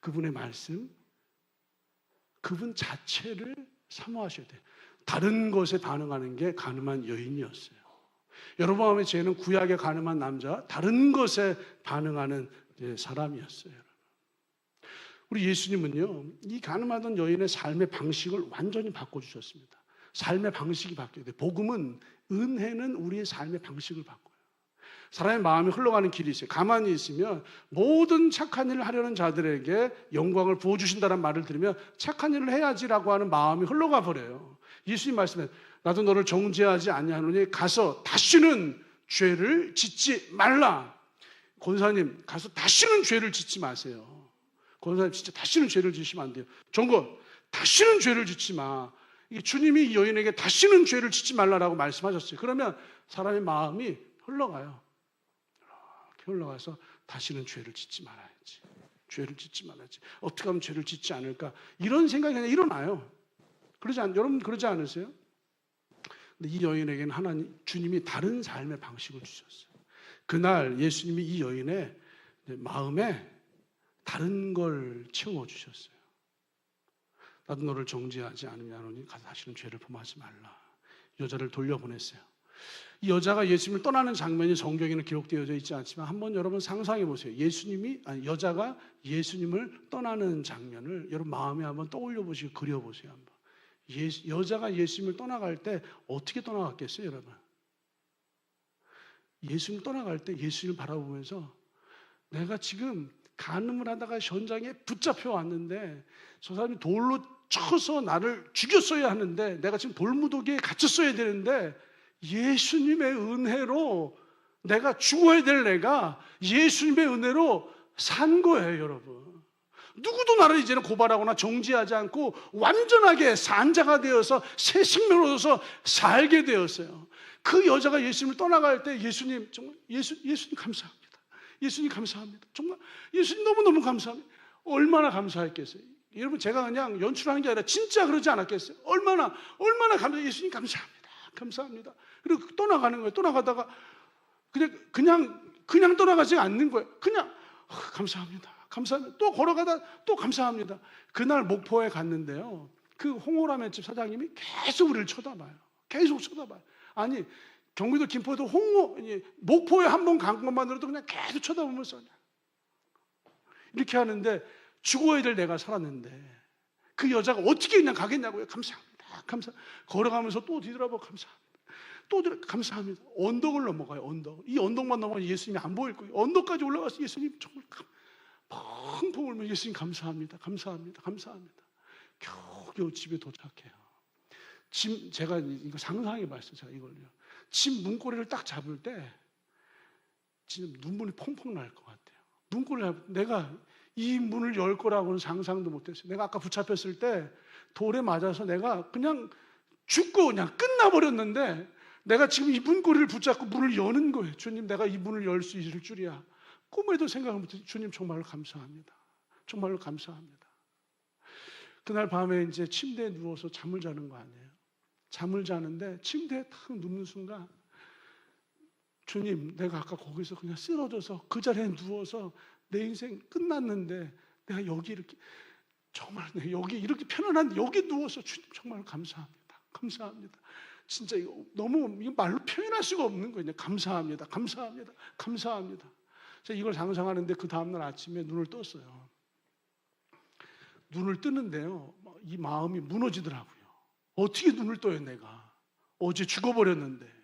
그분의 말씀, 그분 자체를 사모하셔야 돼요. 다른 것에 반응하는 게 가늠한 여인이었어요. 여러분 마음에 죄는 구약의 가늠한 남자, 다른 것에 반응하는 사람이었어요. 우리 예수님은요, 이 가늠하던 여인의 삶의 방식을 완전히 바꿔주셨습니다. 삶의 방식이 바뀌어야 돼요. 복음은, 은혜는 우리의 삶의 방식을 바꿔요. 사람의 마음이 흘러가는 길이 있어요. 가만히 있으면 모든 착한 일을 하려는 자들에게 영광을 부어주신다는 말을 들으면 착한 일을 해야지라고 하는 마음이 흘러가 버려요. 예수님 말씀에 나도 너를 정죄하지 아니하노니 가서 다시는 죄를 짓지 말라. 권사님 가서 다시는 죄를 짓지 마세요. 권사님 진짜 다시는 죄를 짓으면 안 돼요. 종거 다시는 죄를 짓지 마. 주님이 이 여인에게 다시는 죄를 짓지 말라라고 말씀하셨어요. 그러면 사람의 마음이 흘러가요. 이렇게 흘러가서 다시는 죄를 짓지 말아야지. 죄를 짓지 말아야지. 어떻게 하면 죄를 짓지 않을까? 이런 생각이 그냥 일어나요. 여러분 그러지 않으세요? 근데 이 여인에게는 주님이 다른 삶의 방식을 주셨어요. 그날 예수님이 이 여인의 마음에 다른 걸 채워주셨어요. 나도 너를 정죄하지 않으냐노니 가서 다시는 죄를 범하지 말라. 여자를 돌려보냈어요. 이 여자가 예수님을 떠나는 장면이 성경에는 기록되어져 있지 않지만 한번 여러분 상상해 보세요. 여자가 예수님을 떠나는 장면을 여러분 마음에 한번 떠올려 보시고 그려 보세요. 한번. 여자가 예수님을 떠나갈 때 어떻게 떠나갔겠어요, 여러분? 예수님 떠나갈 때 예수님을 바라보면서 내가 지금 간음을 하다가 현장에 붙잡혀 왔는데 저 사람이 돌로 쳐서 나를 죽였어야 하는데 내가 지금 돌무더기에 갇혔어야 되는데 예수님의 은혜로 내가 죽어야 될 내가 예수님의 은혜로 산 거예요, 여러분. 누구도 나를 이제는 고발하거나 정지하지 않고 완전하게 산자가 되어서 새 생명을 얻어서 살게 되었어요. 그 여자가 예수님을 떠나갈 때 예수님 정말 예수님 감사합니다. 예수님 감사합니다. 정말 예수님 너무너무 감사합니다. 얼마나 감사했겠어요. 여러분 제가 그냥 연출하는 게 아니라 진짜 그러지 않았겠어요. 얼마나 감사해요. 예수님 감사합니다. 감사합니다. 그리고 떠나가는 거예요. 떠나가다가 그냥 떠나가지 않는 거예요. 그냥 감사합니다. 감사합니다. 또 걸어가다 또 감사합니다. 그날 목포에 갔는데요. 그 홍어라면집 사장님이 계속 우리를 쳐다봐요. 계속 쳐다봐요. 아니 경기도 김포도 목포에 한 번 간 것만으로도 그냥 계속 쳐다보면서 이렇게 하는데 죽어야 될 내가 살았는데 그 여자가 어떻게 그냥 가겠냐고요. 감사합니다. 걸어가면서 또 뒤돌아보고 감사합니다. 언덕을 넘어가요. 이 언덕만 넘어가면 예수님이 안 보일 거예요. 언덕까지 올라가서 예수님 정말 펑펑 울면 예수님 감사합니다. 겨우 집에 도착해요. 제가 이거 상상해봤어요. 제가 이걸요. 집 문고리를 딱 잡을 때 진짜 눈물이 펑펑 날 것 같아요. 내가 이 문을 열 거라고는 상상도 못했어요. 내가 아까 붙잡혔을 때 돌에 맞아서 내가 그냥 죽고 그냥 끝나버렸는데 내가 지금 이 문고리를 붙잡고 문을 여는 거예요. 주님, 내가 이 문을 열 수 있을 줄이야. 꿈에도 생각을 못했어요. 주님 정말로 감사합니다. 정말로 감사합니다. 그날 밤에 이제 침대에 누워서 잠을 자는 거 아니에요. 잠을 자는데 침대에 탁 눕는 순간 주님, 내가 아까 거기서 그냥 쓰러져서 그 자리에 누워서 내 인생 끝났는데 내가 여기 이렇게 정말 여기 이렇게 편안한 여기 누워서 주님 정말 감사합니다. 진짜 이거 말로 표현할 수가 없는 거예요. 감사합니다. 제가 이걸 상상하는데 그 다음날 아침에 눈을 떴어요. 눈을 뜨는데요, 이 마음이 무너지더라고요. 어떻게 눈을 떠요, 내가? 어제 죽어버렸는데.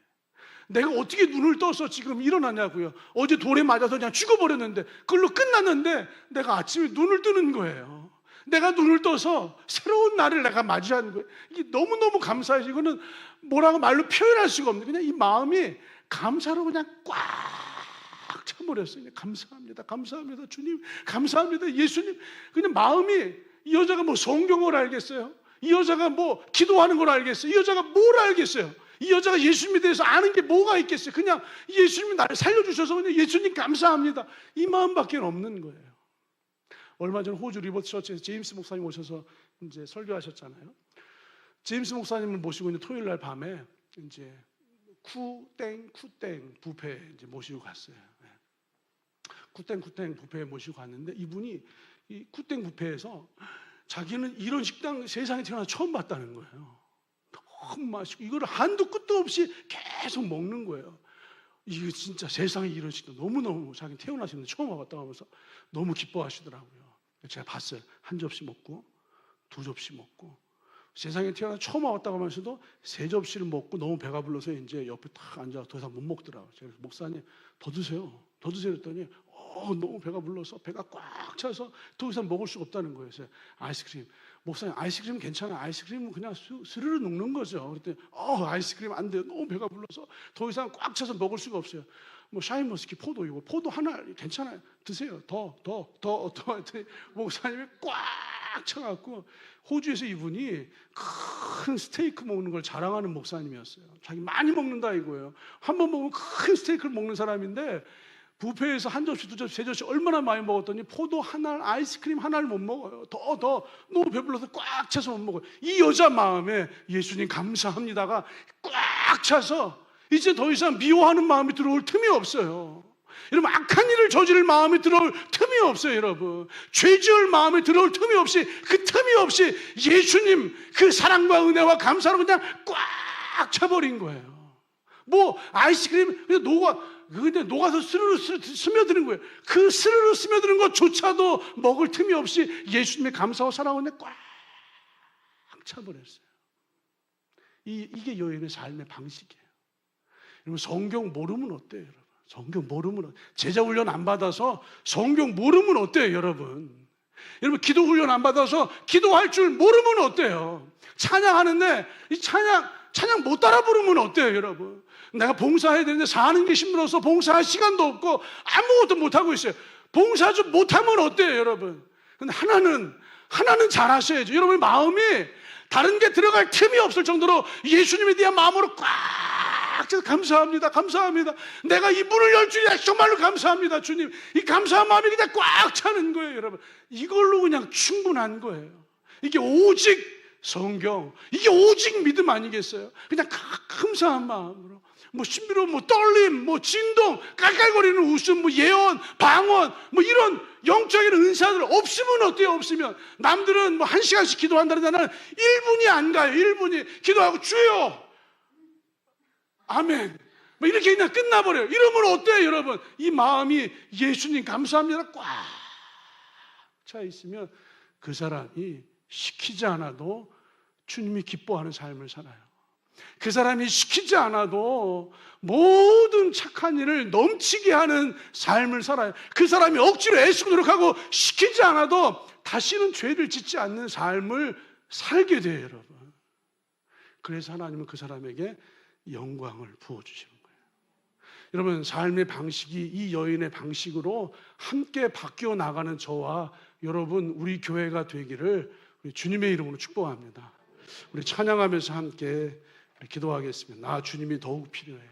내가 어떻게 눈을 떠서 지금 일어나냐고요. 어제 돌에 맞아서 그냥 죽어버렸는데 그걸로 끝났는데 내가 아침에 눈을 뜨는 거예요. 내가 눈을 떠서 새로운 날을 내가 맞이하는 거예요. 이게 너무너무 감사해요. 이거는 뭐라고 말로 표현할 수가 없는 그냥 이 마음이 감사로 그냥 꽉 차버렸어요. 감사합니다. 주님 감사합니다. 예수님. 그냥 마음이 이 여자가 뭐 성경을 알겠어요? 이 여자가 뭐 기도하는 걸 알겠어요? 이 여자가 뭘 알겠어요? 이 여자가 예수님에 대해서 아는 게 뭐가 있겠어요? 그냥 예수님이 나를 살려주셔서 그냥 예수님 감사합니다. 이 마음밖에 없는 거예요. 얼마 전 호주 리버처치에서 제임스 목사님 오셔서 이제 설교하셨잖아요. 제임스 목사님을 모시고 있는 토요일 날 밤에 이제 쿠땡 뷔페 이제 모시고 갔어요. 쿠땡 뷔페에 모시고 갔는데 이분이 이 쿠땡 뷔페에서 자기는 이런 식당 세상에 태어나서 처음 봤다는 거예요. 너무 맛있고 이거를 한도 끝도 없이 계속 먹는 거예요. 이거 진짜 세상에 이런 식당 너무너무 자기는 태어나시는데 처음 와봤다고 하면서 너무 기뻐하시더라고요. 제가 봤어요. 한 접시 먹고 두 접시 먹고 세상에 태어나서 처음 와봤다고 하면서도 세 접시를 먹고 너무 배가 불러서 이제 옆에 탁 앉아서 더 이상 못 먹더라고요. 제가 목사님 더 드세요 했더니 너무 배가 불러서 배가 꽉 차서 더 이상 먹을 수가 없다는 거예요. 그래서 아이스크림, 목사님 아이스크림 괜찮아요. 아이스크림은 그냥 스르르 녹는 거죠. 그랬더니 아이스크림 안 돼요. 너무 배가 불러서 더 이상 꽉 차서 먹을 수가 없어요. 뭐 샤인머스키 포도 하나 괜찮아요. 드세요. 더 했더니 목사님이 꽉 차갖고 호주에서 이분이 큰 스테이크 먹는 걸 자랑하는 목사님이었어요. 자기 많이 먹는다 이거예요. 한 번 먹으면 큰 스테이크를 먹는 사람인데 뷔페에서 한 접시, 두 접시, 세 접시 얼마나 많이 먹었더니 포도 하나, 아이스크림 하나를 못 먹어요. 더 너무 배불러서 꽉 차서 못 먹어요. 이 여자 마음에 예수님 감사합니다가 꽉 차서 이제 더 이상 미워하는 마음이 들어올 틈이 없어요. 여러분 악한 일을 저지를 마음이 들어올 틈이 없어요. 여러분 죄 지을 마음이 들어올 틈이 없이 그 틈이 없이 예수님 그 사랑과 은혜와 감사로 그냥 꽉 차버린 거예요. 뭐 아이스크림 그냥 녹아서 스르르 스며드는 거예요. 그 스르르 스며드는 것조차도 먹을 틈이 없이 예수님의 감사와 사랑을 꽉 차버렸어요. 이게 여인의 삶의 방식이에요. 여러분, 성경 모르면 어때요, 여러분? 성경 모르면, 제자 훈련 안 받아서 성경 모르면 어때요, 여러분? 여러분, 기도 훈련 안 받아서 기도할 줄 모르면 어때요? 찬양하는데 이 찬양 못 따라 부르면 어때요, 여러분? 내가 봉사해야 되는데 사는 게 힘들어서 봉사할 시간도 없고 아무것도 못하고 있어요. 봉사 좀 못하면 어때요, 여러분? 근데 하나는 잘하셔야죠. 여러분의 마음이 다른 게 들어갈 틈이 없을 정도로 예수님에 대한 마음으로 꽉 차서 감사합니다. 감사합니다. 내가 이 문을 열 줄이야. 정말로 감사합니다, 주님. 이 감사한 마음이 그냥 꽉 차는 거예요, 여러분. 이걸로 그냥 충분한 거예요. 이게 오직 성경, 이게 오직 믿음 아니겠어요? 그냥 감사한 마음으로. 뭐 신비로운 뭐 떨림, 뭐 진동, 깔깔거리는 웃음, 뭐 예언, 방언, 뭐 이런 영적인 은사들 없으면 어때요? 없으면 남들은 뭐 1시간씩 기도한다는데 나는 1분이 안 가요. 1분이 기도하고 주여 아멘 뭐 이렇게 그냥 끝나버려요. 이러면 어때요, 여러분? 이 마음이 예수님 감사합니다 꽉 차 있으면 그 사람이 시키지 않아도 주님이 기뻐하는 삶을 살아요. 그 사람이 시키지 않아도 모든 착한 일을 넘치게 하는 삶을 살아요. 그 사람이 억지로 애쓰고 노력하고 시키지 않아도 다시는 죄를 짓지 않는 삶을 살게 돼요, 여러분. 그래서 하나님은 그 사람에게 영광을 부어주시는 거예요. 여러분, 삶의 방식이 이 여인의 방식으로 함께 바뀌어 나가는 저와 여러분, 우리 교회가 되기를 우리 주님의 이름으로 축복합니다. 우리 찬양하면서 함께 기도하겠습니다. 나 주님이 더욱 필요해.